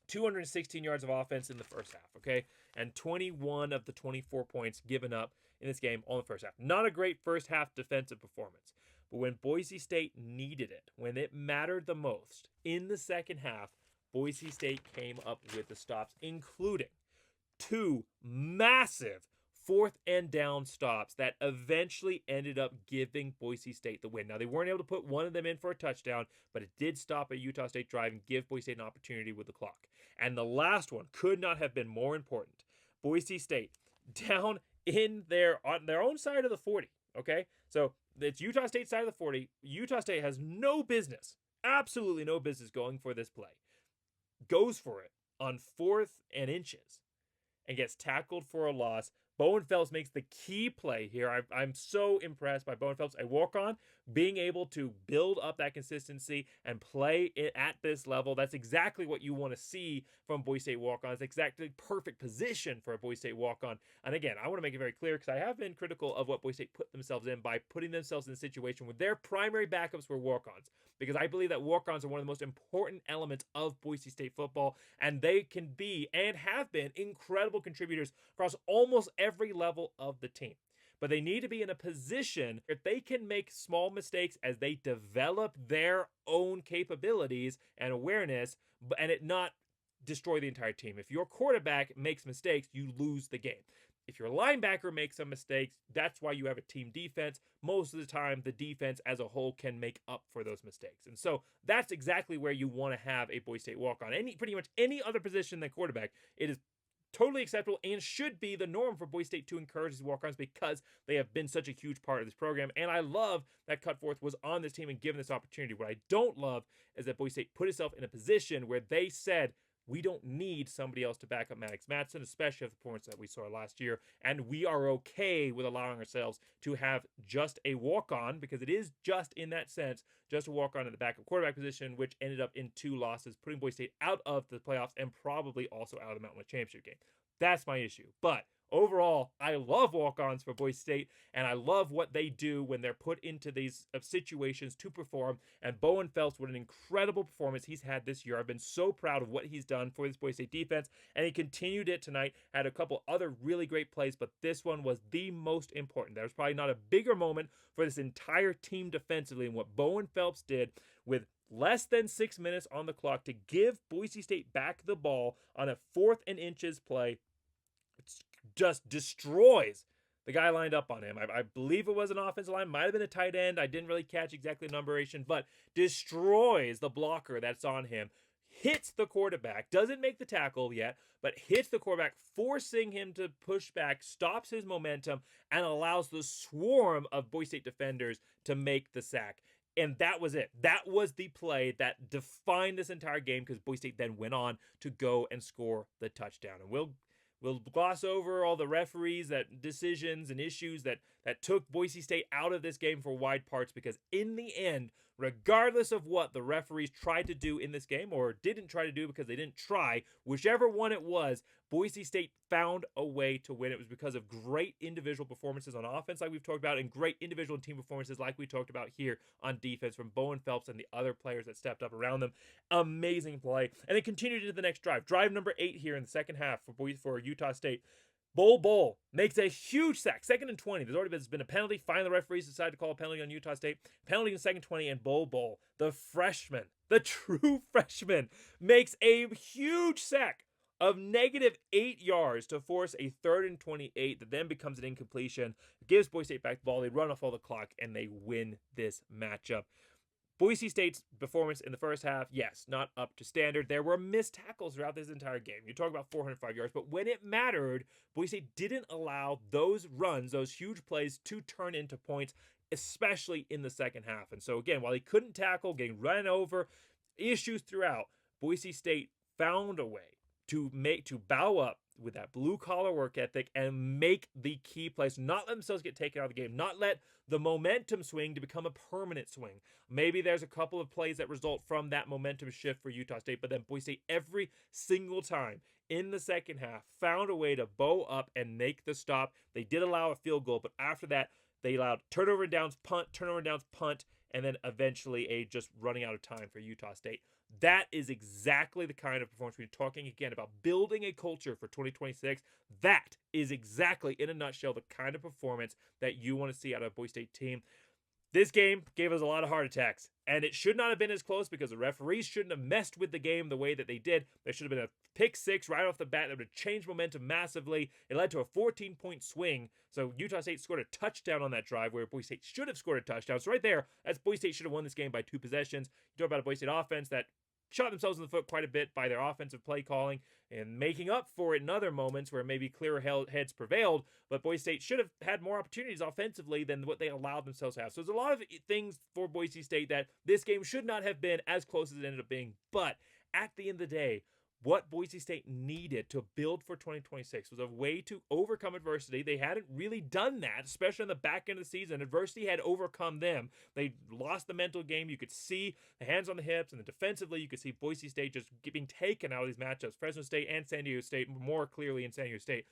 216 yards of offense in the first half, okay? And 21 of the 24 points given up in this game all in the first half. Not a great first half defensive performance. But when Boise State needed it, when it mattered the most, in the second half, Boise State came up with the stops, including 2 massive 4th and down stops that eventually ended up giving Boise State the win. Now, they weren't able to put one of them in for a touchdown, but it did stop a Utah State drive and give Boise State an opportunity with the clock. And the last one could not have been more important. Boise State down on their own side of the 40, okay? So it's Utah State's side of the 40. Utah State has no business, absolutely no business going for this play. Goes for it on 4th and inches and gets tackled for a loss Bowen Phelps makes the key play here. I'm so impressed by Bowen Phelps, a walk-on, being able to build up that consistency and play it at this level. That's exactly what you want to see from Boise State walk-ons. Exactly perfect position for a Boise State walk-on. And again, I want to make it very clear because I have been critical of what Boise State put themselves in by putting themselves in a situation where their primary backups were walk-ons. Because I believe that walk-ons are one of the most important elements of Boise State football, and they can be and have been incredible contributors across almost every level of the team. But they need to be in a position if they can make small mistakes as they develop their own capabilities and awareness, and it not destroy the entire team. If your quarterback makes mistakes, you lose the game. If your linebacker makes some mistakes, that's why you have a team defense. Most of the time, the defense as a whole can make up for those mistakes. And so that's exactly where you want to have a Boise State walk-on. Pretty much any other position than quarterback, it is totally acceptable and should be the norm for Boise State to encourage these walk-ons because they have been such a huge part of this program. And I love that Cutforth was on this team and given this opportunity. What I don't love is that Boise State put itself in a position where they said, we don't need somebody else to back up Maddox Madsen, especially after the performance that we saw last year. And we are okay with allowing ourselves to have just a walk-on, because it is just in that sense, just a walk-on in the backup quarterback position, which ended up in 2 losses, putting Boise State out of the playoffs and probably also out of the Mountain West Championship game. That's my issue. But overall, I love walk-ons for Boise State, and I love what they do when they're put into these situations to perform. And Bowen Phelps, what an incredible performance he's had this year. I've been so proud of what he's done for this Boise State defense, and he continued it tonight. Had a couple other really great plays, but this one was the most important. There was probably not a bigger moment for this entire team defensively, and what Bowen Phelps did with less than 6 minutes on the clock to give Boise State back the ball on a 4th and inches play. It just destroys the guy lined up on him. I believe it was an offensive line, might have been a tight end. I didn't really catch exactly the numberation, but destroys the blocker that's on him. Hits the quarterback, doesn't make the tackle yet, but hits the quarterback, forcing him to push back, stops his momentum, and allows the swarm of Boise State defenders to make the sack. And that was it. That was the play that defined this entire game, because Boise State then went on to go and score the touchdown. And we'll gloss over all the referees, that decisions and issues that took Boise State out of this game for wide parts, because in the end, regardless of what the referees tried to do in this game or didn't try to do because they didn't try, whichever one it was, Boise State found a way to win. It was because of great individual performances on offense, like we've talked about, and great individual and team performances, like we talked about here on defense, from Bowen Phelps and the other players that stepped up around them. Amazing play. And it continued into the next drive. Drive number 8 here in the second half for Utah State. Bull makes a huge sack. 2nd and 20. There's already been a penalty. Finally, the referees decided to call a penalty on Utah State. Penalty in 2nd 20, and Bull, the freshman, the true freshman, makes a huge sack of -8 yards to force a 3rd and 28 that then becomes an incompletion. Gives Boise State back the ball. They run off all the clock, and they win this matchup. Boise State's performance in the first half, yes, not up to standard. There were missed tackles throughout this entire game. You talk about 405 yards, but when it mattered, Boise State didn't allow those runs, those huge plays, to turn into points, especially in the second half. And so again, while he couldn't tackle, getting run over, issues throughout, Boise State found a way to bow up with that blue-collar work ethic and make the key plays, not let themselves get taken out of the game, not let the momentum swing to become a permanent swing. Maybe there's a couple of plays that result from that momentum shift for Utah State, but then Boise State every single time in the second half found a way to bow up and make the stop. They did allow a field goal, but after that, they allowed turnover and downs, punt, and then eventually a just running out of time for Utah State. That is exactly the kind of performance we're talking again about building a culture for 2026. That is exactly, in a nutshell, the kind of performance that you want to see out of a Boise State team. This game gave us a lot of heart attacks, and it should not have been as close because the referees shouldn't have messed with the game the way that they did. There should have been a pick 6 right off the bat that would have changed momentum massively. It led to a 14-point swing, so Utah State scored a touchdown on that drive where Boise State should have scored a touchdown. So right there, that's Boise State should have won this game by 2 possessions. You talk about a Boise State offense that shot themselves in the foot quite a bit by their offensive play calling and making up for it in other moments where maybe clearer heads prevailed, but Boise State should have had more opportunities offensively than what they allowed themselves to have. So there's a lot of things for Boise State that this game should not have been as close as it ended up being, but at the end of the day, what Boise State needed to build for 2026 was a way to overcome adversity. They hadn't really done that, especially in the back end of the season. Adversity had overcome them. They lost the mental game. You could see the hands on the hips, and then defensively, you could see Boise State just being taken out of these matchups. Fresno State and San Diego State, more clearly in San Diego State.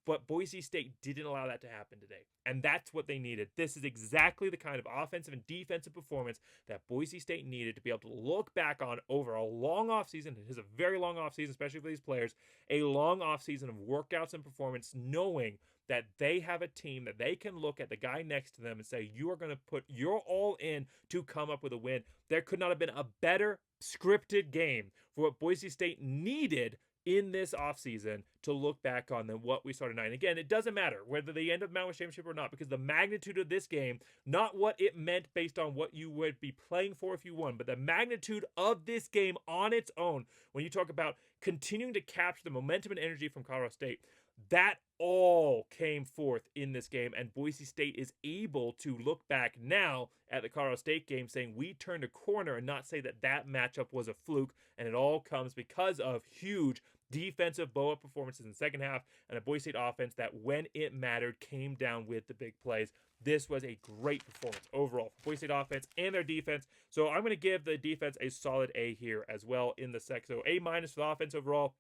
But Boise State didn't allow that to happen today. And that's what they needed. This is exactly the kind of offensive and defensive performance that Boise State needed to be able to look back on over a long offseason. It is a very long offseason, especially for these players. A long offseason of workouts and performance, knowing that they have a team that they can look at the guy next to them and say, you are going to put your all in to come up with a win. There could not have been a better scripted game for what Boise State needed in this offseason to look back on than what we saw tonight. And again, it doesn't matter whether they end up Mountain West Championship or not, because the magnitude of this game, not what it meant based on what you would be playing for if you won, but the magnitude of this game on its own, when you talk about continuing to capture the momentum and energy from Colorado State, that all came forth in this game, and Boise State is able to look back now at the Colorado State game saying we turned a corner and not say that that matchup was a fluke, and it all comes because of huge defensive blow-up performances in the second half and a Boise State offense that, when it mattered, came down with the big plays. This was a great performance overall for Boise State offense and their defense. So I'm going to give the defense a solid A here as well in the second. So A- for the offense overall.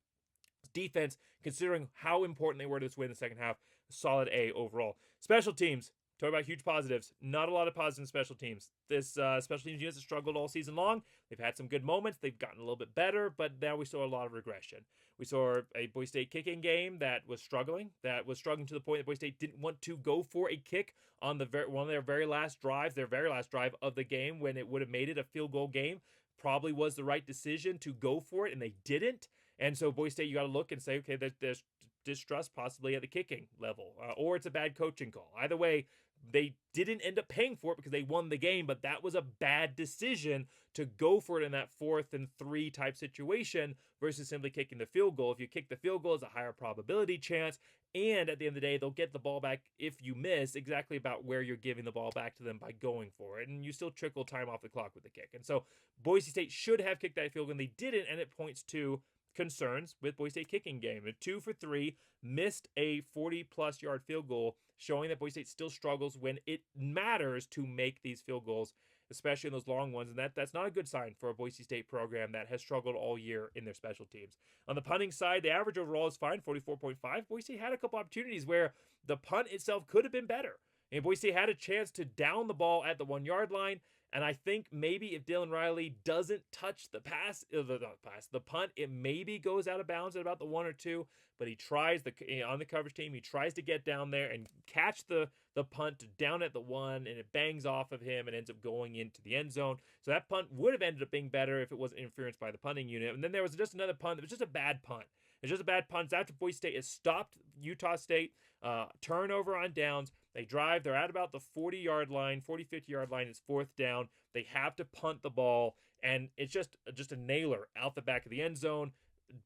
Defense, considering how important they were to this win in the second half, solid A overall. Special teams, talk about huge positives. Not a lot of positives in special teams. This special teams unit has struggled all season long. They've had some good moments. They've gotten a little bit better, but now we saw a lot of regression. We saw a Boise State kicking game that was struggling to the point that Boise State didn't want to go for a kick on one of their very last drives, their very last drive of the game, when it would have made it a field goal game. Probably was the right decision to go for it, and they didn't. And so Boise State, you got to look and say, okay, there's distrust possibly at the kicking level, or it's a bad coaching call. Either way, they didn't end up paying for it because they won the game, but that was a bad decision to go for it in that 4th and 3 type situation versus simply kicking the field goal. If you kick the field goal, it's a higher probability chance, and at the end of the day, they'll get the ball back if you miss exactly about where you're giving the ball back to them by going for it, and you still trickle time off the clock with the kick. And so Boise State should have kicked that field goal, and they didn't, and it points to concerns with Boise State kicking game. A 2 for 3, missed a 40-plus yard field goal, showing that Boise State still struggles when it matters to make these field goals, especially in those long ones. And that's not a good sign for a Boise State program that has struggled all year in their special teams. On the punting side, the average overall is fine, 44.5. Boise State had a couple opportunities where the punt itself could have been better. And Boise State had a chance to down the ball at the 1-yard line. And I think maybe if Dylan Riley doesn't touch the the punt, it maybe goes out of bounds at about the 1 or 2. But he tries on the coverage team, he tries to get down there and catch the punt down at the 1, and it bangs off of him and ends up going into the end zone. So that punt would have ended up being better if it wasn't interference by the punting unit. And then there was just another punt that was just a bad punt. It's just a bad punt. It's after Boise State has stopped Utah State, turnover on downs. They drive. They're at about the 40-yard line, 40, 50-yard line. It's 4th down. They have to punt the ball, and it's just a nailer out the back of the end zone.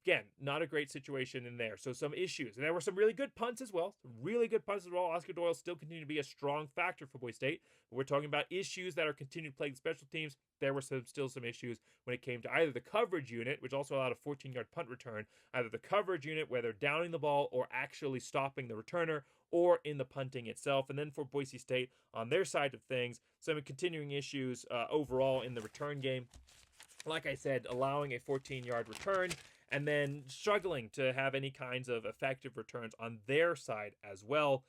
Again, not a great situation in there. So some issues. And there were some really good punts as well. Oscar Doyle still continued to be a strong factor for Boise State. But we're talking about issues that are continuing to plague special teams. There were still some issues when it came to either the coverage unit, which also allowed a 14-yard punt return, either the coverage unit where they're downing the ball or actually stopping the returner, or in the punting itself. And then for Boise State, on their side of things, some continuing issues overall in the return game. Like I said, allowing a 14-yard return and then struggling to have any kinds of effective returns on their side as well.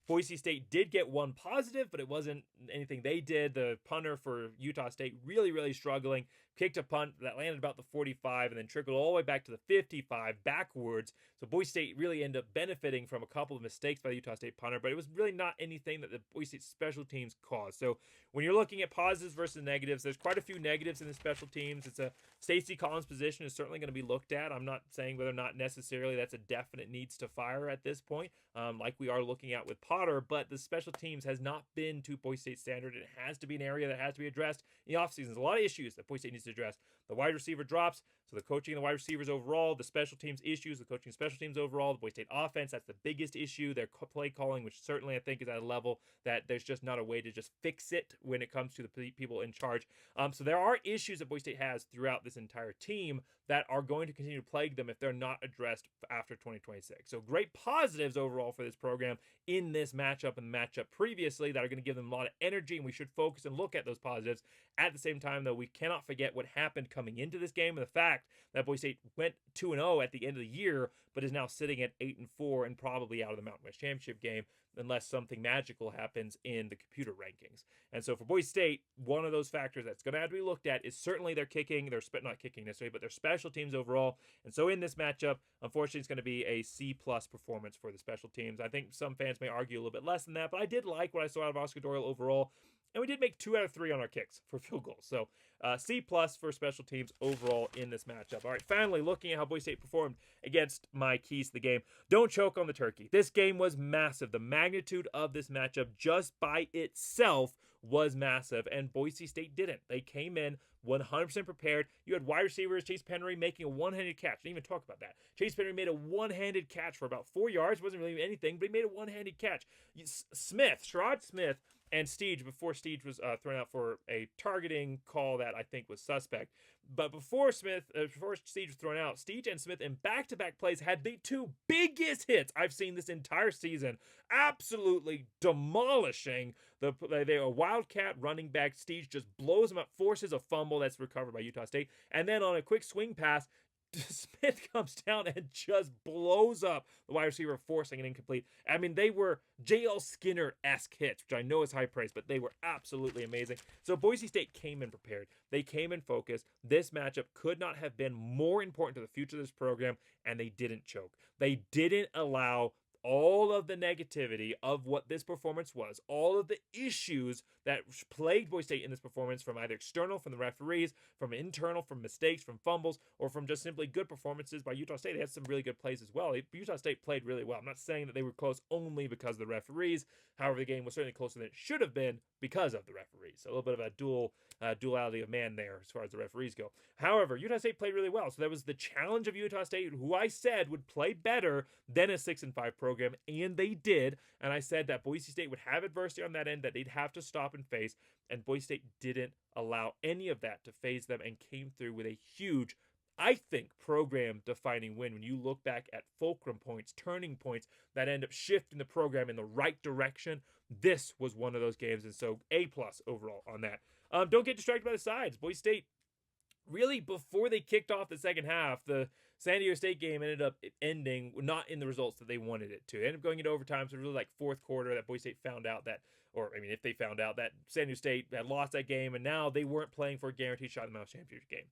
Boise State did get one positive, but it wasn't anything they did. The punter for Utah State really, really struggling. Kicked a punt that landed about the 45 and then trickled all the way back to the 55 backwards. So Boise State really ended up benefiting from a couple of mistakes by the Utah State punter, but it was really not anything that the Boise State special teams caused. So when you're looking at positives versus negatives, there's quite a few negatives in the special teams. It's a Stacey Collins position is certainly going to be looked at. I'm not saying whether or not necessarily that's a definite needs to fire at this point, like we are looking at with Potter, but the special teams has not been to Boise State standard. It has to be an area that has to be addressed in the offseason. There's a lot of issues that Boise State needs to address. The wide receiver drops, So the coaching and the wide receivers overall, the special teams issues, the coaching and special teams overall, the Boise State offense, that's the biggest issue. Their play calling, which certainly I think is at a level that there's just not a way to just fix it when it comes to the people in charge. So there are issues that Boise State has throughout this entire team that are going to continue to plague them if they're not addressed after 2026. So great positives overall for this program in this matchup and the matchup previously that are going to give them a lot of energy, and we should focus and look at those positives. At the same time, though, we cannot forget what happened coming into this game and the fact that Boise State went 2-0 at the end of the year, but is now sitting at 8-4 and probably out of the Mountain West Championship game unless something magical happens in the computer rankings. And so for Boise State, one of those factors that's going to have to be looked at is certainly their kicking, not kicking necessarily, but their special teams overall. And so in this matchup, unfortunately, it's going to be a C+ performance for the special teams. I think some fans may argue a little bit less than that, but I did like what I saw out of Oscar Doyle overall. And we did make 2 out of 3 on our kicks for field goals. So C+ for special teams overall in this matchup. All right, finally, looking at how Boise State performed against my keys to the game. Don't choke on the turkey. This game was massive. The magnitude of this matchup just by itself was massive, and Boise State didn't. They came in 100% prepared. You had wide receivers, Chase Penry making a one-handed catch. Didn't even talk about that. Chase Penry made a one-handed catch for about 4 yards. Wasn't really anything, but he made a one-handed catch. Sherrod Smith, and Steege, before Steege was thrown out for a targeting call that I think was suspect. But before Steege was thrown out, Steege and Smith in back-to-back plays had the 2 biggest hits I've seen this entire season. Absolutely demolishing the Wildcat running back. Steege just blows him up, forces a fumble that's recovered by Utah State. And then on a quick swing pass, Smith comes down and just blows up the wide receiver, forcing an incomplete. I mean, they were J.L. Skinner-esque hits, which I know is high praise, but they were absolutely amazing. So Boise State came in prepared. They came in focused. This matchup could not have been more important to the future of this program, and they didn't choke. They didn't allow all of the negativity of what this performance was, all of the issues that plagued Boise State in this performance, from either external, from the referees, from internal, from mistakes, from fumbles, or from just simply good performances by Utah State. They had some really good plays as well. Utah State played really well. I'm not saying that they were close only because of the referees. However, the game was certainly closer than it should have been because of the referees. So a little bit of a duality of man there as far as the referees go. However, Utah State played really well. So that was the challenge of Utah State, who I said would play better than a 6-5 program, and they did. And I said that Boise State would have adversity on that end that they'd have to stop and face, and Boise State didn't allow any of that to phase them and came through with a huge, I think, program-defining win. When you look back at fulcrum points, turning points that end up shifting the program in the right direction, this was one of those games, and so A+ overall on that. Don't get distracted by the sides. Boise State, really, before they kicked off the second half, the San Diego State game ended up ending not in the results that they wanted it to. It ended up going into overtime, so it was really like fourth quarter that Boise State found out that, or I mean, if they found out that San Diego State had lost that game, and now they weren't playing for a guaranteed shot in the Mountain West Championship game.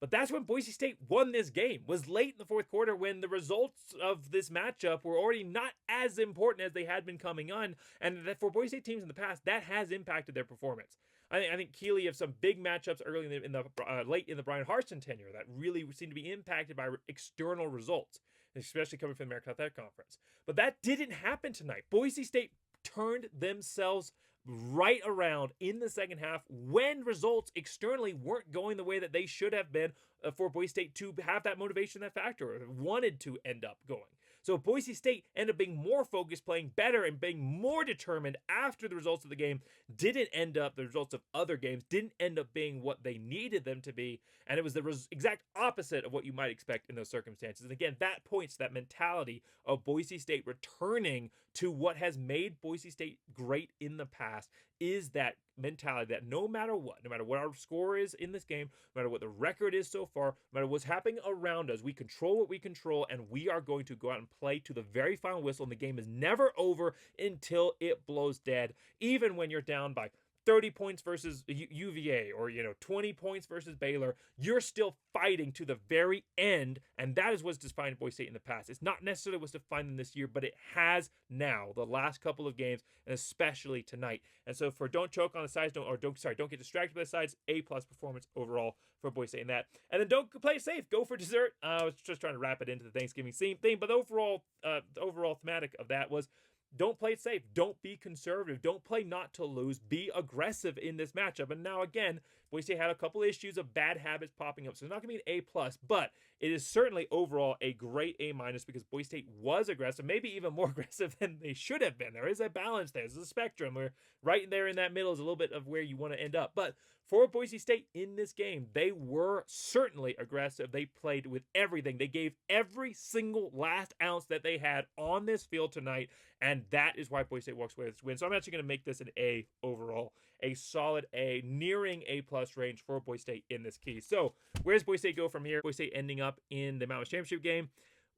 But that's when Boise State won this game, was late in the fourth quarter when the results of this matchup were already not as important as they had been coming on. And that for Boise State teams in the past, that has impacted their performance. I think Keeley have some big matchups early in the late in the Brian Harston tenure that really seemed to be impacted by external results, especially coming from the American Athletic Conference. But that didn't happen tonight. Boise State turned themselves right around in the second half when results externally weren't going the way that they should have been for Boise State to have that motivation, that factor, or wanted to end up going. So Boise State ended up being more focused, playing better, and being more determined after the results of the game didn't end up, the results of other games didn't end up being what they needed them to be. And it was the exact opposite of what you might expect in those circumstances. And again, that points to that mentality of Boise State returning to what has made Boise State great in the past, is that mentality that no matter what our score is in this game, no matter what the record is so far, no matter what's happening around us, we control what we control, and we are going to go out and play to the very final whistle, and the game is never over until it blows dead. Even when you're down by 30 points versus UVA, or 20 points versus Baylor, you're still fighting to the very end, and that is what's defined Boise State in the past. It's not necessarily what's defined them this year, but it has now, the last couple of games, and especially tonight. And so for don't choke on the sides, don't get distracted by the sides, A+ performance overall for Boise State in that. And then don't play safe, go for dessert. I was just trying to wrap it into the Thanksgiving theme, but the overall thematic of that was, don't play it safe. Don't be conservative. Don't play not to lose. Be aggressive in this matchup. And now, again, Boise State had a couple issues of bad habits popping up. So it's not going to be an A+, but it is certainly overall a great A- because Boise State was aggressive, maybe even more aggressive than they should have been. There is a balance there. There's a spectrum. We're right there in that middle is a little bit of where you want to end up. But for Boise State in this game, they were certainly aggressive. They played with everything. They gave every single last ounce that they had on this field tonight, and that is why Boise State walks away with this win. So I'm actually going to make this an A overall, a solid A, nearing A+ range for Boise State in this key. So where does Boise State go from here? Boise State ending up in the Mountain West Championship game.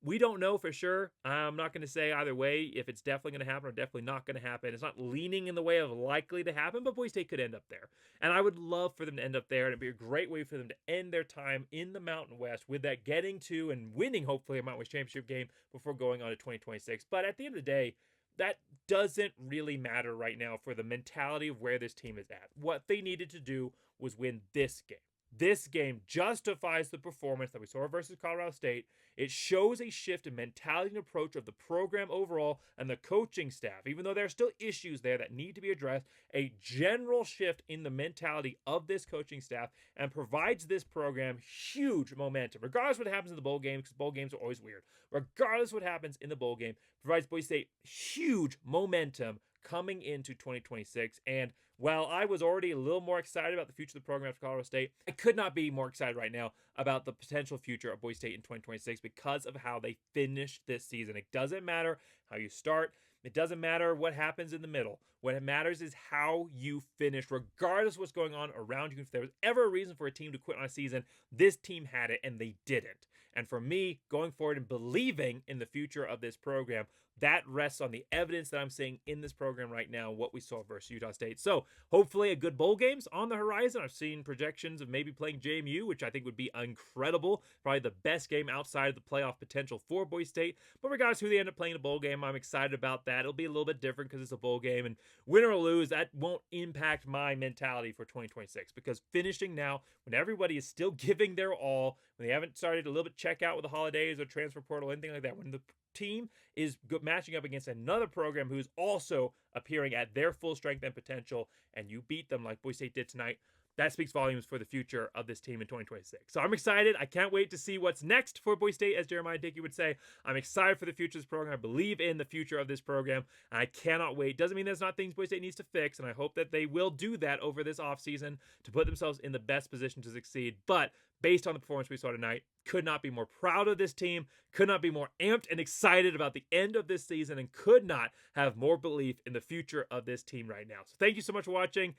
We don't know for sure. I'm not going to say either way if it's definitely going to happen or definitely not going to happen. It's not leaning in the way of likely to happen, but Boise State could end up there. And I would love for them to end up there, and it'd be a great way for them to end their time in the Mountain West with that getting to and winning, hopefully, a Mountain West Championship game before going on to 2026. But at the end of the day, that doesn't really matter right now for the mentality of where this team is at. What they needed to do was win this game. This game justifies the performance that we saw versus Colorado State. It shows a shift in mentality and approach of the program overall and the coaching staff. Even though there are still issues there that need to be addressed, a general shift in the mentality of this coaching staff and provides this program huge momentum. Regardless of what happens in the bowl game, because bowl games are always weird. Regardless of what happens in the bowl game, provides Boise State huge momentum coming into 2026. And while I was already a little more excited about the future of the program after Colorado State, I could not be more excited right now about the potential future of Boise State in 2026 because of how they finish this season. It doesn't matter how you start. It doesn't matter what happens in the middle. What matters is how you finish, regardless of what's going on around you. If there was ever a reason for a team to quit on a season, this team had it, and they didn't. And for me, going forward and believing in the future of this program, that rests on the evidence that I'm seeing in this program right now, what we saw versus Utah State. So hopefully a good bowl game's on the horizon. I've seen projections of maybe playing JMU, which I think would be incredible. Probably the best game outside of the playoff potential for Boise State. But regardless of who they end up playing in a bowl game, I'm excited about that. It'll be a little bit different because it's a bowl game. And win or lose, that won't impact my mentality for 2026. Because finishing now, when everybody is still giving their all, when they haven't started a little bit check out with the holidays or transfer portal, anything like that, when the team is matching up against another program who's also appearing at their full strength and potential, and you beat them like Boise State did tonight, that speaks volumes for the future of this team in 2026. So I'm excited. I can't wait to see what's next for Boise State, as Jeremiah Dickey would say. I'm excited for the future of this program. I believe in the future of this program, and I cannot wait. Doesn't mean there's not things Boise State needs to fix, and I hope that they will do that over this offseason to put themselves in the best position to succeed. But based on the performance we saw tonight, could not be more proud of this team, could not be more amped and excited about the end of this season, and could not have more belief in the future of this team right now. So thank you so much for watching.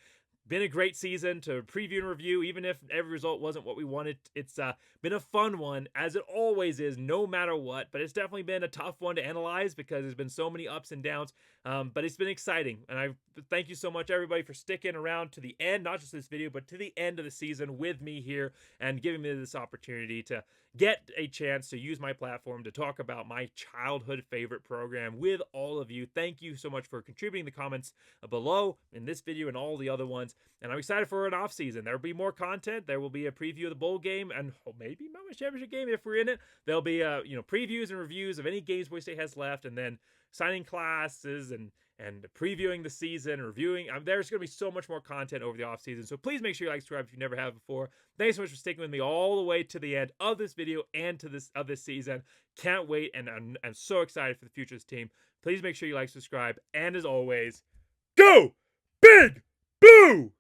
Been a great season to preview and review, even if every result wasn't what we wanted. It's been a fun one, as it always is, no matter what. But it's definitely been a tough one to analyze because there's been so many ups and downs. But it's been exciting. And I thank you so much, everybody, for sticking around to the end, not just this video, but to the end of the season with me here and giving me this opportunity to get a chance to use my platform to talk about my childhood favorite program with all of you. Thank you so much for contributing the comments below in this video and all the other ones. And I'm excited for an off season. There will be more content. There will be a preview of the bowl game and maybe Mountain West Championship game if we're in it. There'll be previews and reviews of any games Boise State has left, and then signing classes and previewing the season, reviewing. There's going to be so much more content over the offseason. So please make sure you like, subscribe if you never have before. Thanks so much for sticking with me all the way to the end of this video and to this season. Can't wait, and I'm so excited for the future of this team. Please make sure you like, subscribe, and as always, go Big Blue!